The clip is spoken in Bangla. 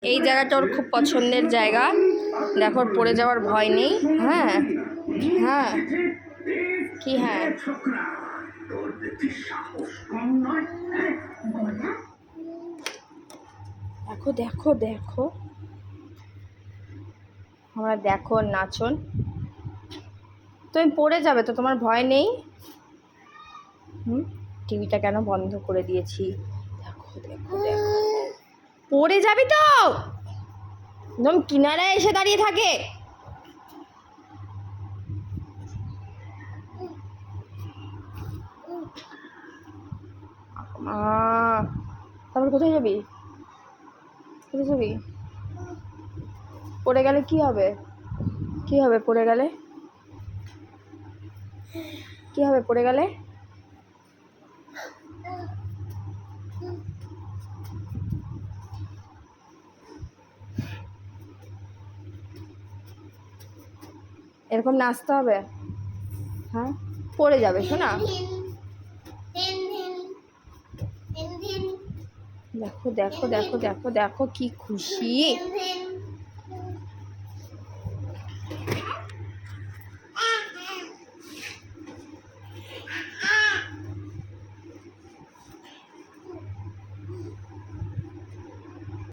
এই জায়গাটা ওর খুব পছন্দের জায়গা। দেখো পড়ে যাওয়ার ভয় নেই। হ্যাঁ হ্যাঁ কি হ্যাঁ দেখো দেখো দেখো আমরা দেখো নাচন। তুমি পড়ে যাবে তো, তোমার ভয় নেই? টিভিটা কেন বন্ধ করে দিয়েছি? দেখো দেখো দেখো পড়ে যাবি তো, একদম কিনারায় এসে দাঁড়িয়ে থাকে। তারপর কোথায় যাবি? কোথায় যাবি? পড়ে গেলে কি হবে? কি হবে পড়ে গেলে? কি হবে পড়ে গেলে? এরকম নাচতে হবে? হ্যাঁ পড়ে যাবে শোনা। দেখো দেখো দেখো দেখো দেখো কি খুশি।